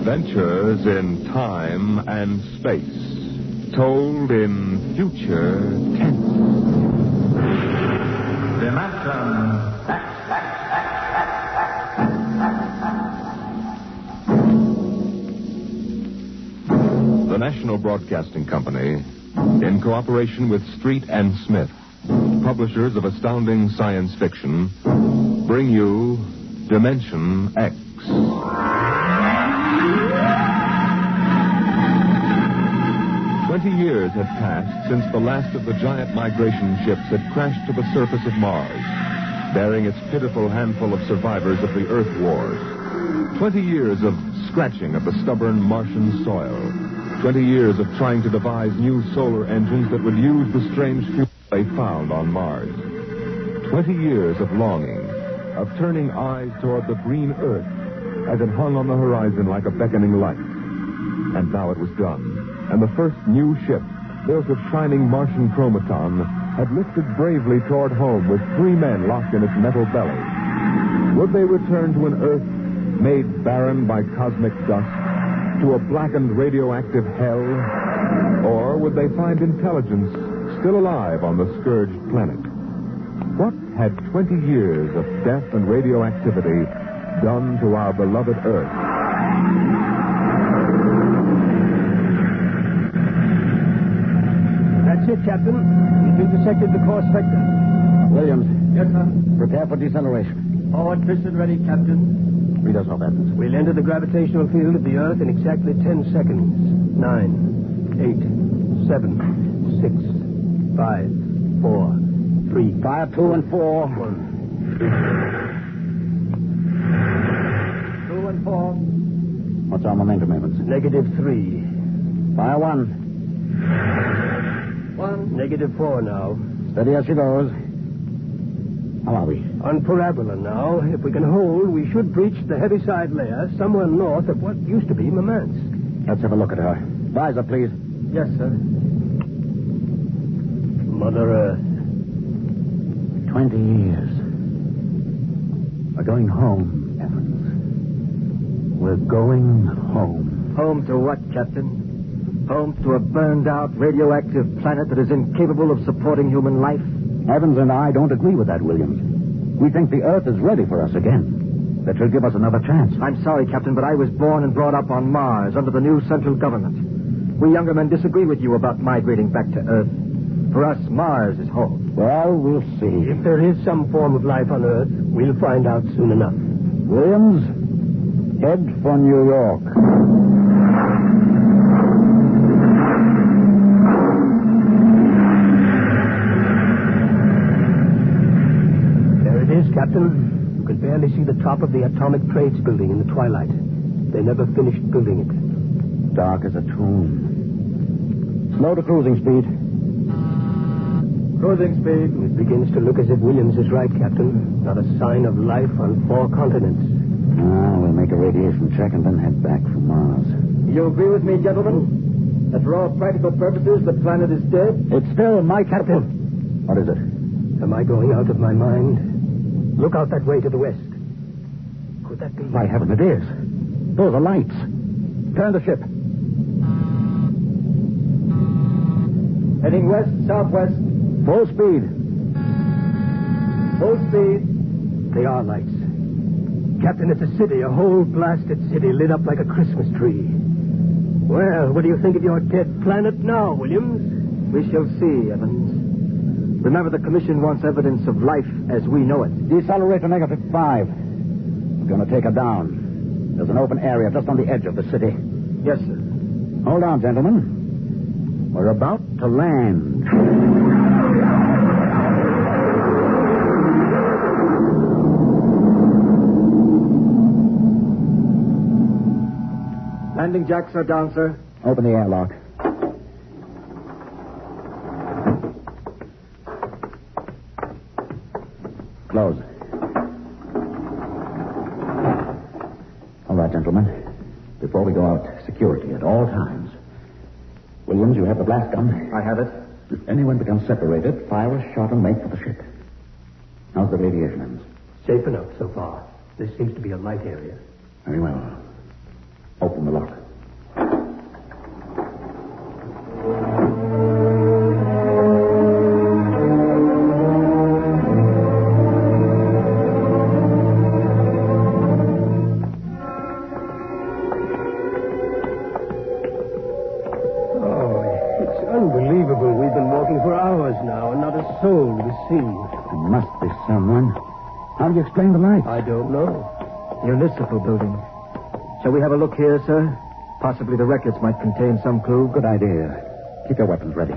Adventures in time and space, told in future tense. The National Broadcasting Company, in cooperation with Street and Smith, publishers of astounding science fiction, bring you Dimension X. 20 years had passed since the last of the giant migration ships had crashed to the surface of Mars, bearing its pitiful handful of survivors of the Earth Wars. 20 years of scratching at the stubborn Martian soil. 20 years of trying to devise new solar engines that would use the strange fuel they found on Mars. 20 years of longing, of turning eyes toward the green Earth as it hung on the horizon like a beckoning light. And now it was done. And the first new ship, built of shining Martian chromaton, had lifted bravely toward home with 3 men locked in its metal belly. Would they return to an Earth made barren by cosmic dust, to a blackened radioactive hell? Or would they find intelligence still alive on the scourged planet? What had 20 years of death and radioactivity done to our beloved Earth? That's it, Captain. We've intersected the course vector. Williams. Yes, sir. Prepare for deceleration. Forward piston ready, Captain. Read us off, Evans. We'll enter the gravitational field of the Earth in exactly 10 seconds. 9, 8, 7, 6, 5, 4, 3. 5, 2, and 4. 1. 2 and 4. What's our momentum, Evans? -3. Fire 1. 1. -4 now. Steady as she goes. How are we? On parabola now. If we can hold, we should breach the heaviside layer somewhere north of what used to be Murmansk. Let's have a look at her. Visor, please. Yes, sir. Mother Earth. 20 years. We're going home, Evans. We're going home. Home to what, Captain? Home to a burned-out radioactive planet that is incapable of supporting human life? Evans and I don't agree with that, Williams. We think the Earth is ready for us again. That should give us another chance. I'm sorry, Captain, but I was born and brought up on Mars under the new central government. We younger men disagree with you about migrating back to Earth. For us, Mars is home. Well, we'll see. If there is some form of life on Earth, we'll find out soon enough. Williams, head for New York. Captain, you can barely see the top of the Atomic Trades building in the twilight. They never finished building it. Dark as a tomb. Slow to cruising speed. Cruising speed. It begins to look as if Williams is right, Captain. Not a sign of life on 4 continents. We'll make a radiation check and then head back for Mars. You agree with me, gentlemen? That for all practical purposes, the planet is dead? It's still my Captain. What is it? Am I going out of my mind? Look out that way to the west. Could that be? By heaven, it is. Those are lights. Turn the ship. Heading west, southwest. Full speed. Full speed. They are lights. Captain, it's a city, a whole blasted city lit up like a Christmas tree. Well, what do you think of your dead planet now, Williams? We shall see, Evans. Remember, the Commission wants evidence of life as we know it. Decelerate to -5. We're going to take her down. There's an open area just on the edge of the city. Yes, sir. Hold on, gentlemen. We're about to land. Landing jacks are down, sir. Open the airlock. Close. All right, gentlemen. Before we go out, security at all times. Williams, you have the blast gun. I have it. If anyone becomes separated, fire a shot and make for the ship. How's the radiation, Evans? Safe enough so far. This seems to be a light area. Very well. Open the lock. Soul to be seen. There must be someone. How do you explain the lights? I don't know. Municipal building. Shall we have a look here, sir? Possibly the records might contain some clue. Good idea. Keep your weapons ready.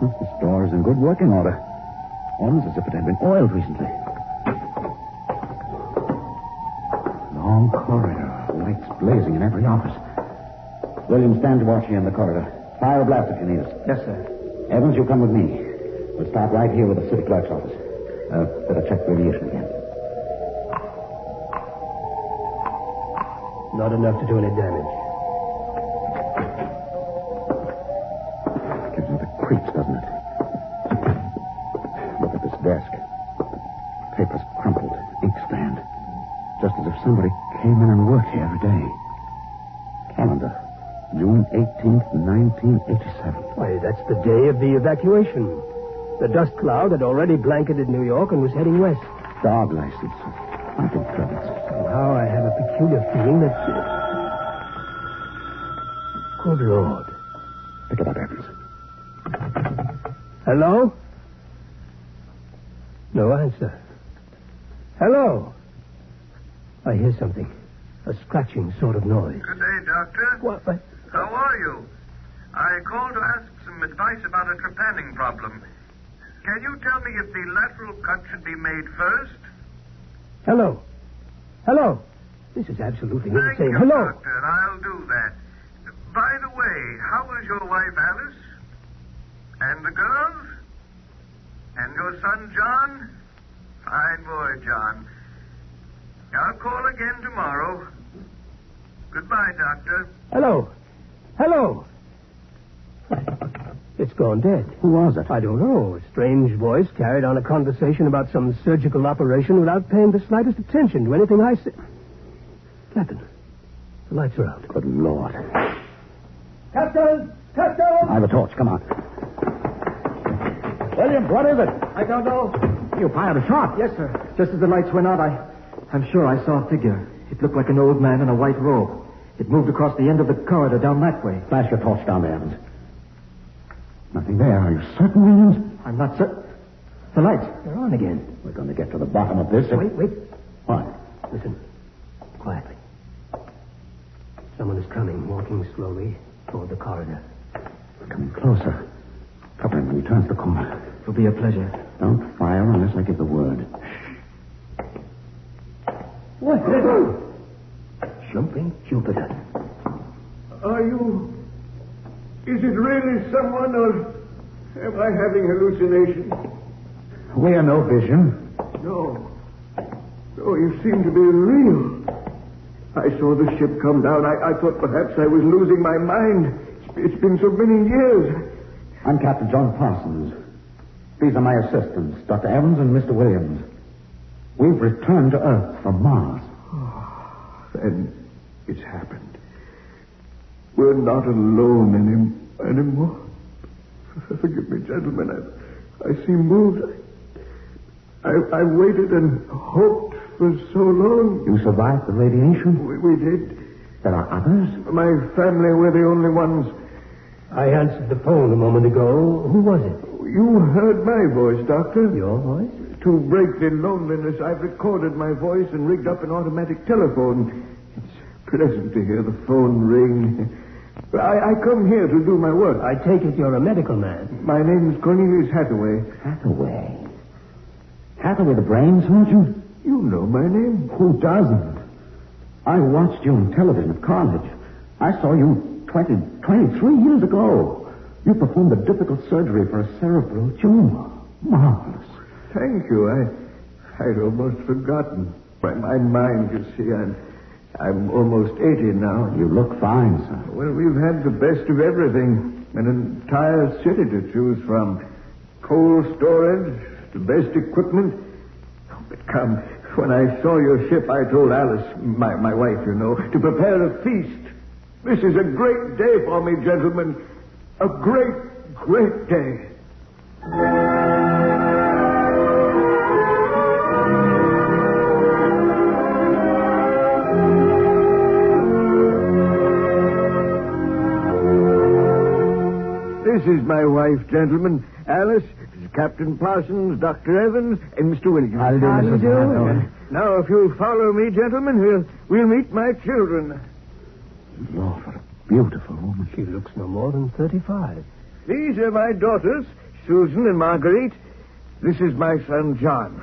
This door is in good working order. Almost as if it had been oiled recently. Long corridor. Lights blazing in every office. William, stand to watch here in the corridor. Fire a blast if you need us. Yes, sir. Evans, you come with me. We'll start right here with the city clerk's office. Better check radiation again. Not enough to do any damage. Gives me the creeps, doesn't it? Look at this desk. Papers crumpled. Inkstand. Just as if somebody came in and worked here every day. Calendar. June 18th, 1987. Why, that's the day of the evacuation. The dust cloud had already blanketed New York and was heading west. Dog license. I think troubles. Somehow I have a peculiar feeling that... Good Lord. Pick it up, Evans. Hello? No answer. Hello? I hear something. A scratching sort of noise. Good day, Doctor. What? How are you? I called to ask some advice about a trepanning problem. Can you tell me if the lateral cut should be made first? Hello? Hello? This is absolutely Thank insane. you, Hello? Doctor. I'll do that. By the way, how is your wife, Alice? And the girls? And your son, John? Fine boy, John. I'll call again tomorrow. Goodbye, Doctor. Hello? Hello? It's gone dead. Who was it? I don't know. A strange voice carried on a conversation about some surgical operation without paying the slightest attention to anything I said. Captain, the lights are out. Good Lord. Captain! Captain! I have a torch. Come on. William, what is it? I don't know. You fired a shot. Yes, sir. Just as the lights went out, I'm sure I saw a figure. It looked like an old man in a white robe. It moved across the end of the corridor down that way. Flash your torch down there, Evans. Nothing there. Are you certain, Williams? I'm not certain. The lights, they're on again. We're going to get to the bottom of this. Wait. What? Listen. Quietly. Someone is coming, walking slowly toward the corridor. We're coming closer. Cover him when he turns the corner. It'll be a pleasure. Don't fire unless I give the word. What? Jumping Jupiter. Are you... Is it really someone, or am I having hallucinations? We are no vision. No. Oh, you seem to be real. I saw the ship come down. I thought perhaps I was losing my mind. It's been so many years. I'm Captain John Parsons. These are my assistants, Dr. Evans and Mr. Williams. We've returned to Earth from Mars. Then it's happened. We're not alone anymore. Forgive me, gentlemen. I seem moved. I waited and hoped for so long. You survived the radiation? We did. There are others? My family were the only ones. I answered the phone a moment ago. Who was it? You heard my voice, Doctor. Your voice? To break the loneliness, I've recorded my voice and rigged up an automatic telephone. It's pleasant to hear the phone ring. I come here to do my work. I take it you're a medical man. My name's Cornelius Hathaway. Hathaway? Hathaway, the brain surgeon? You know my name. Who doesn't? I watched you on television at college. I saw you 23 years ago. You performed a difficult surgery for a cerebral tumor. Marvelous. Thank you. I'd almost forgotten. My mind, you see, I'm almost 80 now. You look fine, sir. Well, we've had the best of everything. An entire city to choose from. Cold storage, the best equipment. Come, when I saw your ship, I told Alice, my wife, you know, to prepare a feast. This is a great day for me, gentlemen. A great, great day. This is my wife, gentlemen. Alice, Captain Parsons, Dr. Evans, and Mr. Williams. How do you do, Mrs. Hathaway? Now, if you'll follow me, gentlemen, we'll meet my children. Lord, what a beautiful woman. She looks no more than 35. These are my daughters, Susan and Marguerite. This is my son, John.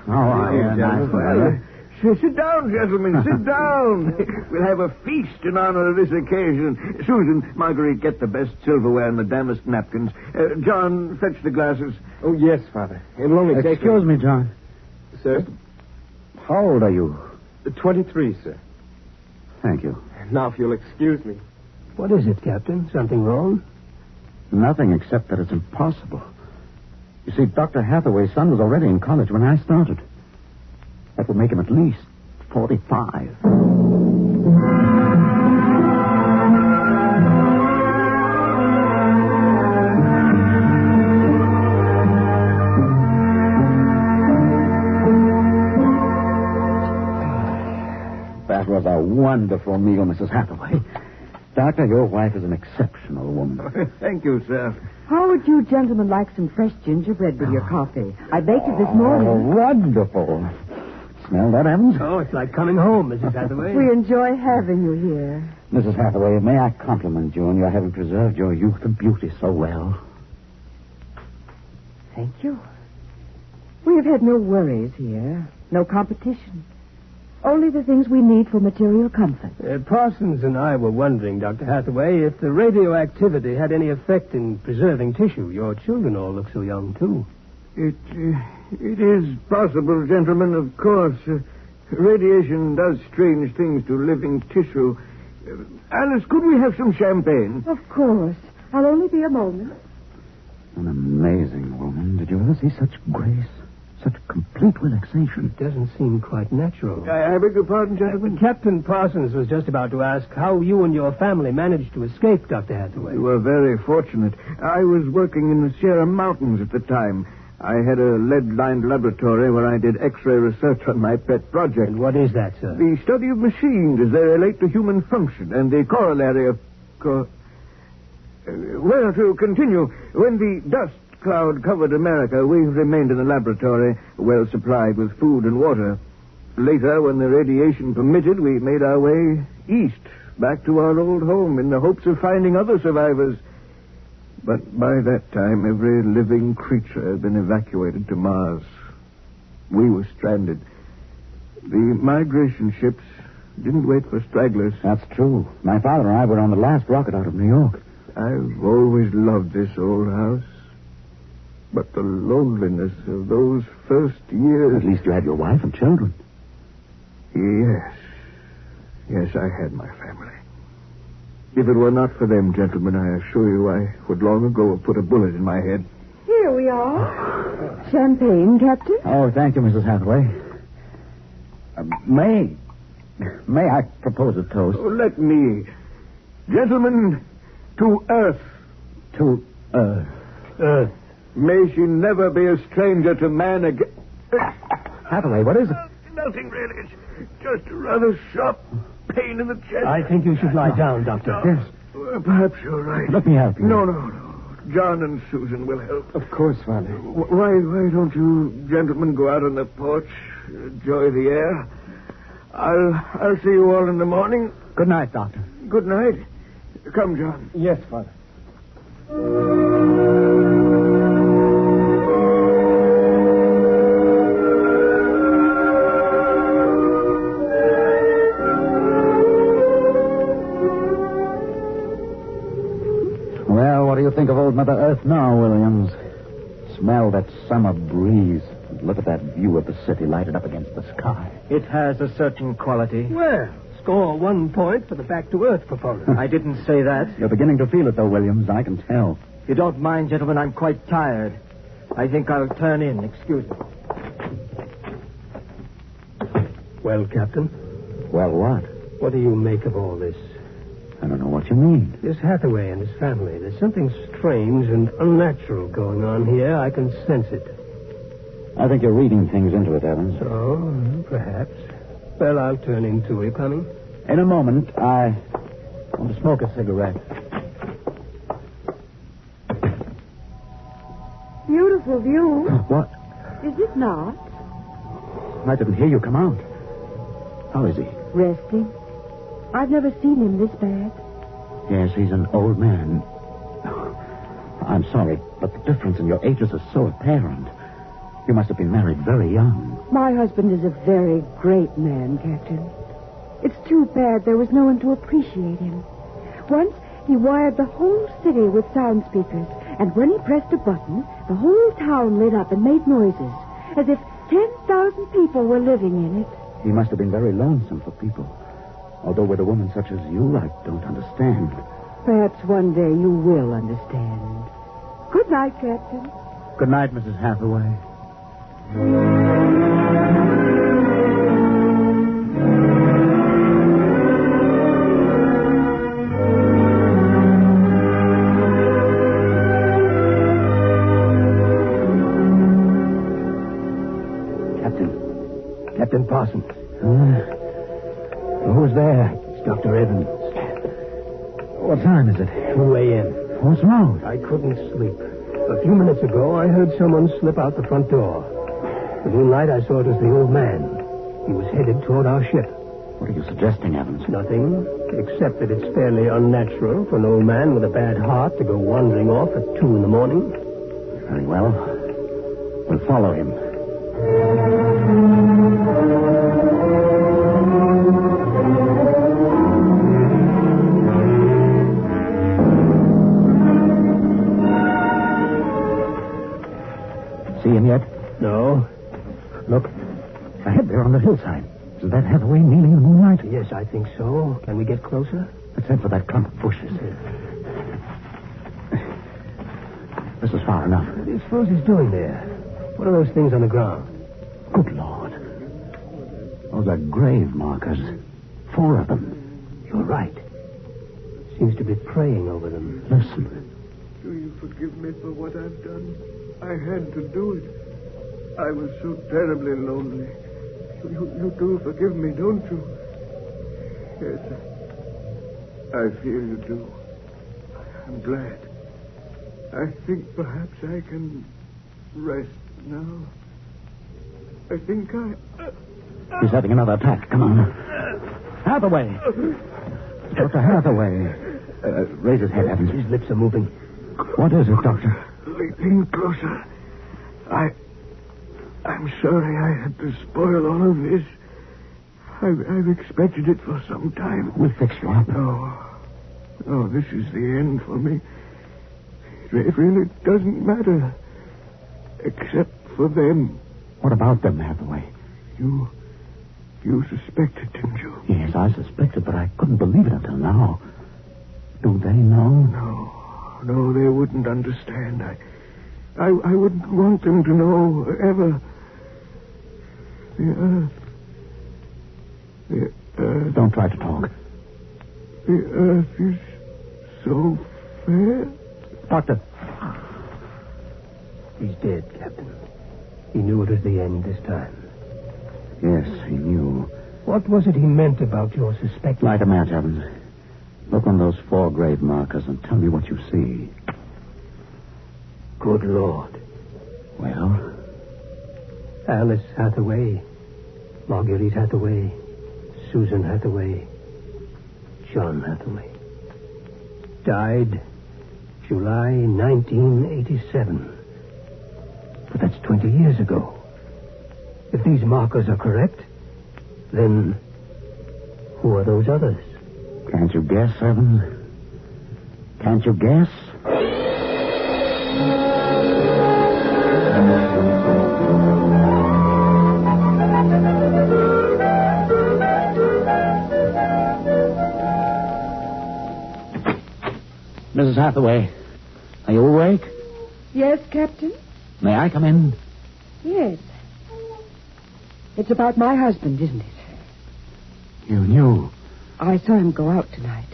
Sit down, gentlemen. Sit down. We'll have a feast in honor of this occasion. Susan, Marguerite, get the best silverware and the damask napkins. John, fetch the glasses. Oh, yes, Father. It'll only take... Excuse me, John. Sir? How old are you? 23, sir. Thank you. Now, if you'll excuse me. What is it, Captain? Something wrong? Nothing except that it's impossible. You see, Dr. Hathaway's son was already in college when I started. That would make him at least 45. That was a wonderful meal, Mrs. Hathaway. Doctor, your wife is an exceptional woman. Thank you, sir. How would you gentlemen like some fresh gingerbread with your coffee? I baked it this morning. Oh, wonderful. Smell that, Evans? Oh, it's like coming home, Mrs. Hathaway. We enjoy having you here. Mrs. Hathaway, may I compliment you on your having preserved your youth and beauty so well? Thank you. We have had no worries here, no competition. Only the things we need for material comfort. Parsons and I were wondering, Dr. Hathaway, if the radioactivity had any effect in preserving tissue. Your children all look so young, too. It is possible, gentlemen, of course. Radiation does strange things to living tissue. Alice, could we have some champagne? Of course. I'll only be a moment. An amazing woman. Did you ever see such grace? Such complete relaxation. It doesn't seem quite natural. I beg your pardon, gentlemen? Captain Parsons was just about to ask how you and your family managed to escape, Dr. Hathaway. You were very fortunate. I was working in the Sierra Mountains at the time. I had a lead-lined laboratory where I did X-ray research on my pet project. And what is that, sir? The study of machines as they relate to human function and the corollary of... Well, to continue, when the dust cloud covered America, we remained in the laboratory, well supplied with food and water. Later, when the radiation permitted, we made our way east, back to our old home in the hopes of finding other survivors. But by that time, every living creature had been evacuated to Mars. We were stranded. The migration ships didn't wait for stragglers. That's true. My father and I were on the last rocket out of New York. I've always loved this old house. But the loneliness of those first years... At least you had your wife and children. Yes. Yes, I had my family. If it were not for them, gentlemen, I assure you I would long ago have put a bullet in my head. Here we are. Champagne, Captain? Oh, thank you, Mrs. Hathaway. May I propose a toast? Oh, let me. Gentlemen, to Earth. To Earth. Earth. May she never be a stranger to man again. Hathaway, what is it? Nothing really. It's just a rather sharp pain in the chest. I think you should lie down, Doctor. Yes. Perhaps you're right. Let me help you. No. John and Susan will help. Of course, Father. Why don't you gentlemen go out on the porch, enjoy the air? I'll see you all in the morning. Good night, Doctor. Good night. Come, John. Yes, Father. Well, what do you think of old Mother Earth now, Williams? Smell that summer breeze. Look at that view of the city lighted up against the sky. It has a certain quality. Well, score 1 point for the back-to-earth proponent. I didn't say that. You're beginning to feel it, though, Williams. I can tell. If you don't mind, gentlemen, I'm quite tired. I think I'll turn in. Excuse me. Well, Captain, Well, what? what do you make of all this? I don't know what you mean. This Hathaway and his family. There's something strange and unnatural going on here. I can sense it. I think you're reading things into it, Evans. So, perhaps. Well, I'll turn in too. Are you coming? In a moment, I want to smoke a cigarette. Beautiful view. What? Is it not? I didn't hear you come out. How is he? Resting. I've never seen him this bad. Yes, he's an old man. I'm sorry, but the difference in your ages is so apparent. You must have been married very young. My husband is a very great man, Captain. It's too bad there was no one to appreciate him. Once, he wired the whole city with sound speakers, and when he pressed a button, the whole town lit up and made noises, as if 10,000 people were living in it. He must have been very lonesome for people. Although with a woman such as you, I don't understand. Perhaps one day you will understand. Good night, Captain. Good night, Mrs. Hathaway. Captain Parsons. Who's there? It's Dr. Evans. What time is it? 2 a.m. What's wrong? I couldn't sleep. A few minutes ago, I heard someone slip out the front door. The moonlight, I saw it was the old man. He was headed toward our ship. What are you suggesting, Evans? Nothing, except that it's fairly unnatural for an old man with a bad heart to go wandering off at 2 in the morning. Very well. We'll follow him. See him yet? No. Look, ahead there on the hillside. Is that Hathaway kneeling in the moonlight? Yes, I think so. Can we get closer? Let's head for that clump of bushes. This is far enough. What do you suppose he's doing there? What are those things on the ground? Good Lord. Those are grave markers. 4 of them. You're right. Seems to be praying over them. Listen. Do you forgive me for what I've done? I had to do it. I was so terribly lonely. You do forgive me, don't you? Yes, I feel you do. I'm glad. I think perhaps I can rest now. I think He's having another attack. Come on. Hathaway! Dr. Hathaway. Raise his head, Evans. His lips are moving. What is it, Doctor? Lean closer. I'm sorry I had to spoil all of this. I've expected it for some time. We'll fix you up. No, this is the end for me. It really doesn't matter. Except for them. What about them, Hathaway? You suspected, didn't you? Yes, I suspected, but I couldn't believe it until now. Do they know? No, they wouldn't understand. I wouldn't want them to know, ever. The Earth... Don't try to talk. The Earth is so fair. Doctor. He's dead, Captain. He knew it was the end this time. Yes, he knew. What was it he meant about your suspecting? Light a match, Evans. Look on those 4 grave markers and tell me what you see. Good Lord. Well? Alice Hathaway, Marguerite Hathaway, Susan Hathaway, John Hathaway. Died July 1987. But that's 20 years ago. If these markers are correct, then who are those others? Can't you guess, Evans? Can't you guess? Mrs. Hathaway, are you awake? Yes, Captain? May I come in? Yes. It's about my husband, isn't it? You knew? I saw him go out tonight.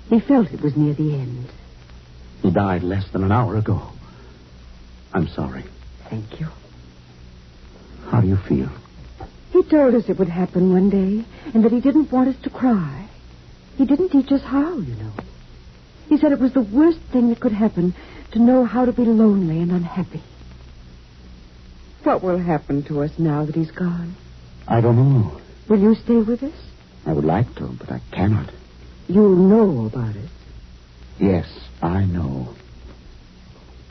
He felt it was near the end. He died less than an hour ago. I'm sorry. Thank you. How do you feel? He told us it would happen one day, and that he didn't want us to cry. He didn't teach us how, you know. He said it was the worst thing that could happen, to know how to be lonely and unhappy. What will happen to us now that he's gone? I don't know. Will you stay with us? I would like to, but I cannot. You'll know about it. Yes, I know.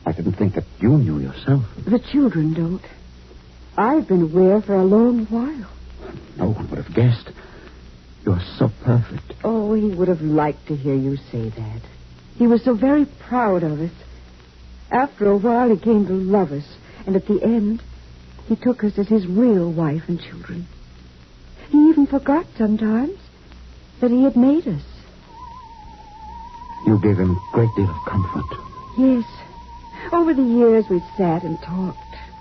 I didn't think that you knew yourself. The children don't. I've been aware for a long while. No one would have guessed. You're so perfect. Oh, he would have liked to hear you say that. He was so very proud of us. After a while, he came to love us, and at the end, he took us as his real wife and children. He even forgot sometimes that he had made us. You gave him a great deal of comfort. Yes. Over the years, we've sat and talked.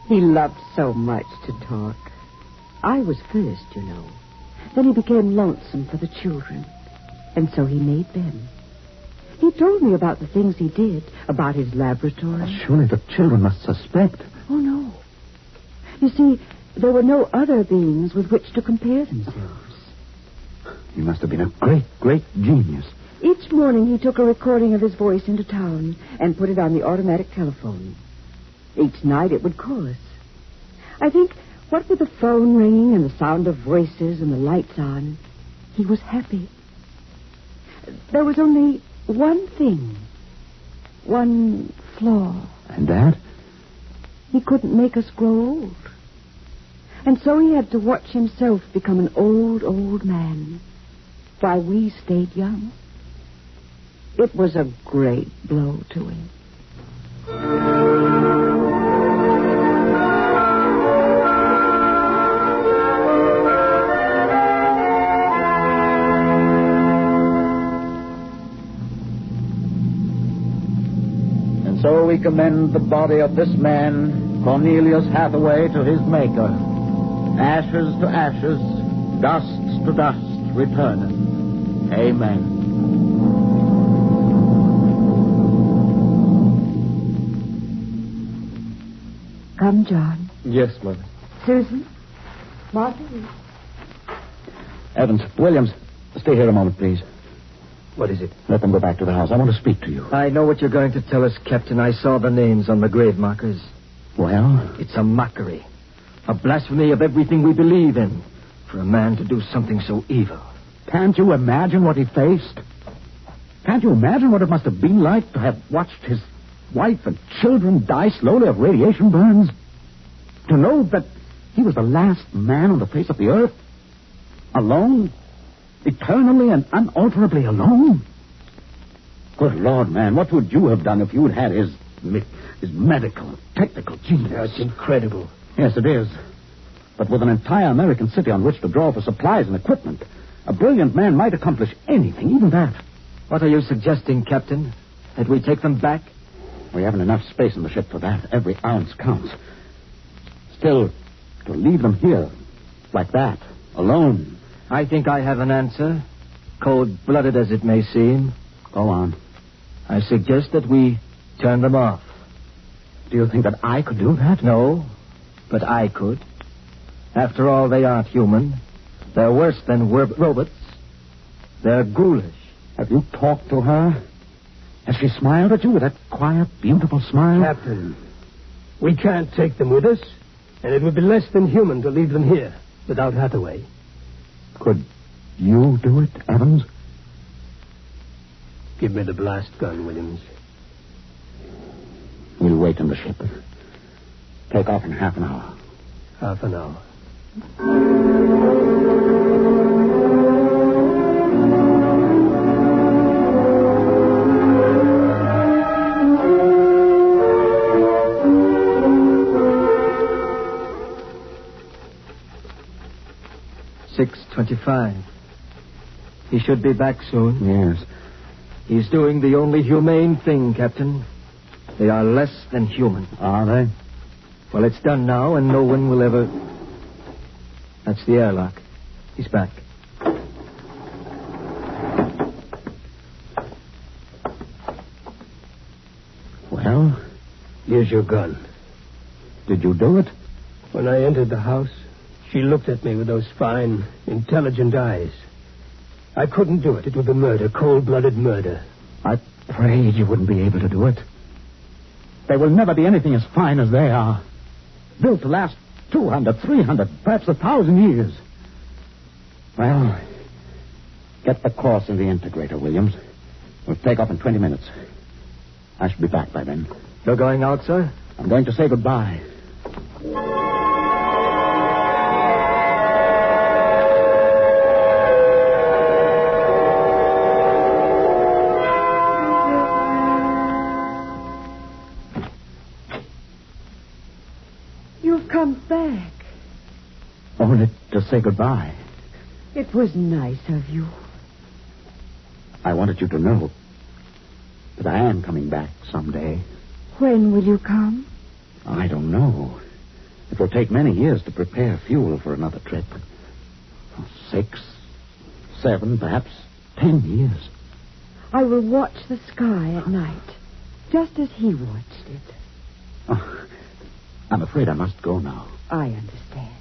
He loved so much to talk. I was first, you know. Then he became lonesome for the children, and so he made them. He told me about the things he did, about his laboratory. Surely the children must suspect. Oh, no. You see, there were no other beings with which to compare themselves. He must have been a great, great genius. Each morning he took a recording of his voice into town and put it on the automatic telephone. Each night it would call us. I think, what with the phone ringing and the sound of voices and the lights on, he was happy. There was only one thing, one flaw. And that? He couldn't make us grow old. And so he had to watch himself become an old, old man while we stayed young. It was a great blow to him. And so we commend the body of this man, Cornelius Hathaway, to his Maker. Ashes to ashes, dust to dust returning. Amen. Come, John. Yes, Mother. Susan? Martha? Evans, Williams, stay here a moment, please. What is it? Let them go back to the house. I want to speak to you. I know what you're going to tell us, Captain. I saw the names on the grave markers. Well? It's a mockery. A blasphemy of everything we believe in. For a man to do something so evil. Can't you imagine what he faced? Can't you imagine what it must have been like to have watched his wife and children die slowly of radiation burns? To know that he was the last man on the face of the earth? Alone? Eternally and unalterably alone? Good Lord, man, what would you have done if you had his medical, technical genius? That's incredible. Yes, it is. But with an entire American city on which to draw for supplies and equipment, a brilliant man might accomplish anything, even that. What are you suggesting, Captain? That we take them back? We haven't enough space in the ship for that. Every ounce counts. Still, to leave them here, like that, alone. I think I have an answer, cold-blooded as it may seem. Go on. I suggest that we turn them off. Do you think that I could do that? No, but I could. After all, they aren't human. They're worse than robots. They're ghoulish. Have you talked to her? Has she smiled at you with that quiet, beautiful smile? Captain, we can't take them with us, and it would be less than human to leave them here without Hathaway. Could you do it, Evans? Give me the blast gun, Williams. We'll wait in the ship. Take off in half an hour. Half an hour. 6:25. He should be back soon. Yes. He's doing the only humane thing, Captain. They are less than human. Are they? Well, it's done now, and no one will ever... That's the airlock. He's back. Here's your gun. Did you do it? When I entered the house, she looked at me with those fine, intelligent eyes. I couldn't do it. It would be murder, cold-blooded murder. I prayed you wouldn't be able to do it. There will never be anything as fine as they are. Built to last 200, 300, perhaps 1,000 years. Well, get the course in the integrator, Williams. We'll take off in 20 minutes. I should be back by then. You're going out, sir? I'm going to say goodbye. You've come back. Only to say goodbye. It was nice of you. I wanted you to know that I am coming back someday. When will you come? I don't know. It will take many years to prepare fuel for another trip. 6, 7, perhaps 10 years. I will watch the sky at night, just as he watched it. Oh, I'm afraid I must go now. I understand.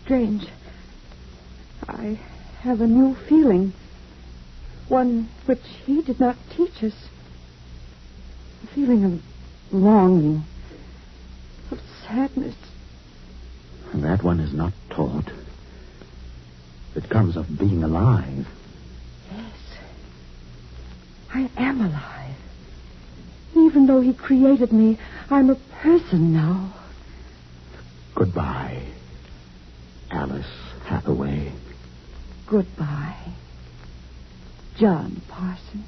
Strange. I have a new feeling. One which he did not teach us. A feeling of longing, of sadness. And that one is not taught. It comes of being alive. Yes. I am alive. Even though he created me, I'm a person now. Goodbye, Alice Hathaway. Goodbye, John Parsons.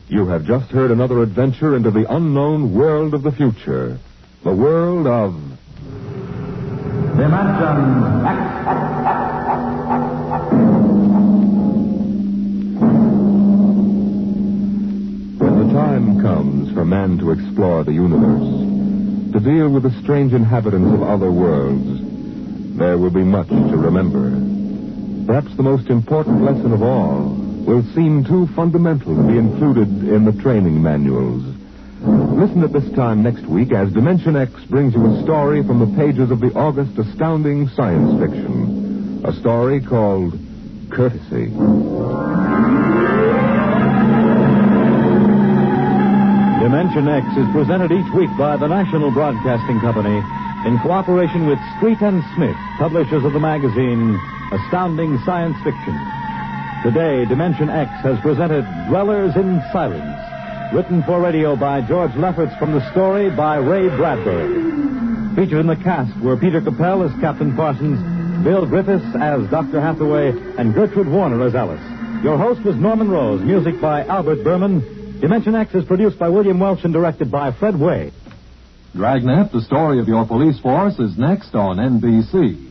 You have just heard another adventure into the unknown world of the future. The world of... Dimension X. When the time comes for man to explore the universe, to deal with the strange inhabitants of other worlds, there will be much to remember. Perhaps the most important lesson of all will seem too fundamental to be included in the training manuals. Listen at this time next week as Dimension X brings you a story from the pages of the August astounding science fiction. A story called Courtesy. Dimension X is presented each week by the National Broadcasting Company in cooperation with Street and Smith, publishers of the magazine Astounding Science Fiction. Today, Dimension X has presented Dwellers in Silence, written for radio by George Lefferts from the story by Ray Bradbury. Featured in the cast were Peter Capell as Captain Parsons, Bill Griffiths as Dr. Hathaway, and Gertrude Warner as Alice. Your host was Norman Rose, music by Albert Berman. Dimension X is produced by William Welch and directed by Fred Way. Dragnet, the story of your police force, is next on NBC.